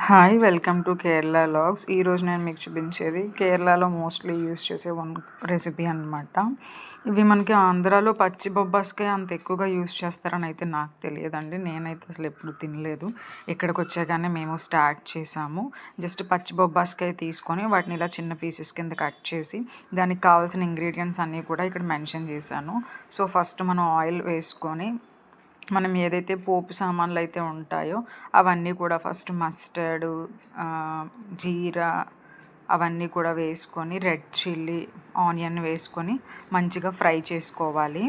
Hi welcome to Kerala logs. ఈరోజు నేను మీకు చూపించేది కేరళలో మోస్ట్లీ యూస్ చేసే వన్ రెసిపీ అనమాట. ఇవి మనకి ఆంధ్రాలో పచ్చి బొబ్బాస్కాయ అంత ఎక్కువగా యూస్ చేస్తారని అయితే నాకు తెలియదండి. నేనైతే అసలు ఎప్పుడు తినలేదు. ఇక్కడికి వచ్చాగానే మేము స్టార్ట్ చేసాము. జస్ట్ పచ్చి బొబ్బాస్కాయ తీసుకొని వాటిని ఇలా చిన్న పీసెస్ కింద కట్ చేసి దానికి కావాల్సిన ఇంగ్రీడియంట్స్ అన్నీ కూడా ఇక్కడ మెన్షన్ చేశాను. సో ఫస్ట్ మనం ఆయిల్ వేసుకొని మనం ఏదైతే పోపు సామాన్లు అయితే ఉంటాయో అవన్నీ కూడా ఫస్ట్ మస్టర్డ్, జీరా అవన్నీ కూడా వేసుకొని రెడ్ చిల్లీ, ఆనియన్ వేసుకొని మంచిగా ఫ్రై చేసుకోవాలి.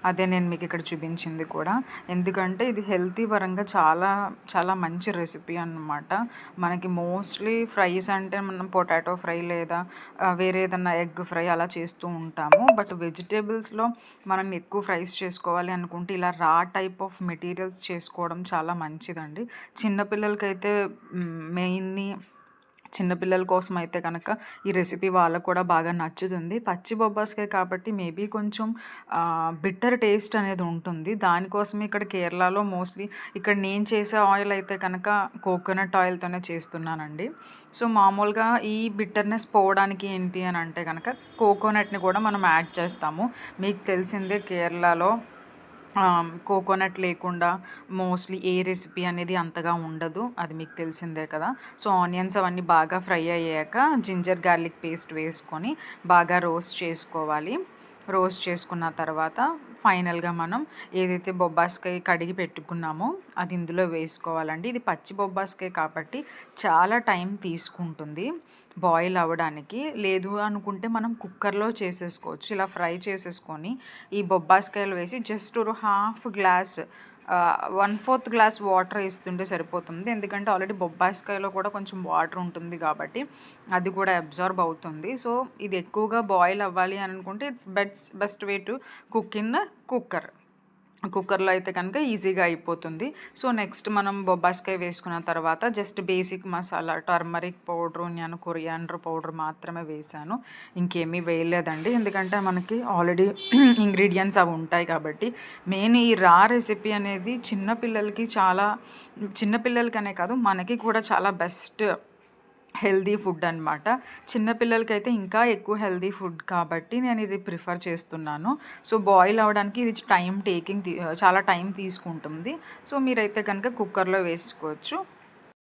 అదే నేను మీకు ఇక్కడ చూపించింది కూడా. ఎందుకంటే ఇది హెల్తీ పరంగా చాలా చాలా మంచి రెసిపీ అన్నమాట. మనకి మోస్ట్లీ ఫ్రైస్ అంటే మనం పొటాటో ఫ్రై లేదా వేరే ఏదన్నా ఎగ్ ఫ్రై అలా చేస్తూ ఉంటాము. బట్ వెజిటేబుల్స్లో మనం ఎక్కువ ఫ్రైస్ చేసుకోవాలి అనుకుంటే ఇలా రా టైప్ ఆఫ్ మెటీరియల్స్ చేసుకోవడం చాలా మంచిదండి. చిన్నపిల్లలకైతే మెయిన్లీ చిన్నపిల్లల కోసం అయితే కనుక ఈ రెసిపీ వాళ్ళకు కూడా బాగా నచ్చుతుంది. పచ్చి బొబ్బాస్కాయ కాబట్టి మేబీ కొంచెం బిట్టర్ టేస్ట్ అనేది ఉంటుంది. దానికోసమే ఇక్కడ కేరళలో మోస్ట్లీ ఇక్కడ నేను చేసే ఆయిల్ అయితే కనుక కోకోనట్ ఆయిల్తోనే చేస్తున్నానండి. సో మామూలుగా ఈ బిట్టర్నెస్ పోవడానికి ఏంటి అని అంటే కనుక కోకోనట్ని కూడా మనం యాడ్ చేస్తాము. మీకు తెలిసిందే కేరళలో కోకోనట్ లేకుండా మోస్ట్లీ ఏ రెసిపీ అనేది అంతగా ఉండదు. అది మీకు తెలిసిందే కదా. సో ఆనియన్స్ అవన్నీ బాగా ఫ్రై అయ్యాక జింజర్ గార్లిక్ పేస్ట్ వేసుకొని బాగా రోస్ట్ చేసుకోవాలి. రోస్ట్ చేసుకున్న తర్వాత ఫైనల్గా మనం ఏదైతే బొబ్బాస్కాయ కడిగి పెట్టుకున్నామో అది ఇందులో వేసుకోవాలండి. ఇది పచ్చి బొబ్బాస్కాయ కాబట్టి చాలా టైం తీసుకుంటుంది బాయిల్ అవ్వడానికి. లేదు అనుకుంటే మనం కుక్కర్లో చేసేసుకోవచ్చు. ఇలా ఫ్రై చేసేసుకొని ఈ బొబ్బాస్కాయలు వేసి జస్ట్ ఒక హాఫ్ గ్లాస్ 1/4 గ్లాస్ వాటర్ వేస్తుంటే సరిపోతుంది. ఎందుకంటే ఆల్రెడీ బొబ్బాస్కాయలో కూడా కొంచెం వాటర్ ఉంటుంది కాబట్టి అది కూడా అబ్జార్బ్ అవుతుంది. సో ఇది ఎక్కువగా బాయిల్ అవ్వాలి అని అనుకుంటే it's best way to cook in కుక్కర్లో అయితే కనుక ఈజీగా అయిపోతుంది. సో నెక్స్ట్ మనం బొబ్బాస్కాయ వేసుకున్న తర్వాత just basic masala turmeric powder, నేను కొరియాండర్ పౌడర్ మాత్రమే వేసాను. ఇంకేమీ వేయలేదండి. ఎందుకంటే మనకి ఆల్రెడీ ఇంగ్రీడియంట్స్ అవి ఉంటాయి కాబట్టి. మెయిన్ ఈ రా రెసిపీ అనేది చిన్నపిల్లలకనే కాదు మనకి కూడా చాలా బెస్ట్ హెల్దీ ఫుడ్ అనమాట. చిన్నపిల్లలకైతే ఇంకా ఎక్కువ హెల్దీ ఫుడ్ కాబట్టి నేను ఇది ప్రిఫర్ చేస్తున్నాను. సో బాయిల్ అవ్వడానికి ఇది చాలా టైం తీసుకుంటుంది. సో మీరైతే కనుక కుక్కర్లో వేసుకోవచ్చు.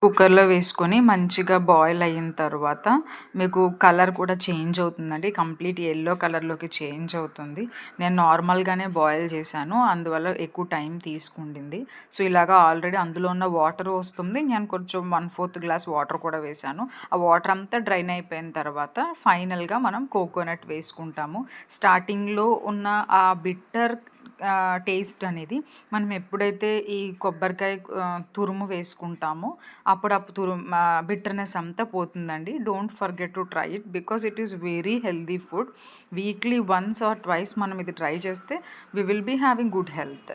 కుక్కర్లో వేసుకొని మంచిగా బాయిల్ అయిన తర్వాత మీకు కలర్ కూడా చేంజ్ అవుతుందండి. కంప్లీట్ ఎల్లో కలర్లోకి చేంజ్ అవుతుంది. నేను నార్మల్గానే బాయిల్ చేశాను, అందువల్ల ఎక్కువ టైం తీసుకుంటుంది. సో ఇలాగా ఆల్రెడీ అందులో ఉన్న వాటర్ వస్తుంది. నేను కొంచెం 1/4 గ్లాస్ వాటర్ కూడా వేశాను. ఆ వాటర్ అంతా డ్రైన్ అయిపోయిన తర్వాత ఫైనల్గా మనం కోకోనట్ వేసుకుంటాము. స్టార్టింగ్లో ఉన్న ఆ బిట్టర్ టేస్ట్ అనేది మనం ఎప్పుడైతే ఈ కొబ్బరికాయ తురుము వేసుకుంటామో అప్పుడు బిట్టర్నెస్ అంతా పోతుందండి. Don't forget to try it because it is very healthy food. Weekly once or twice మనం ఇది ట్రై చేస్తే we will be having good health.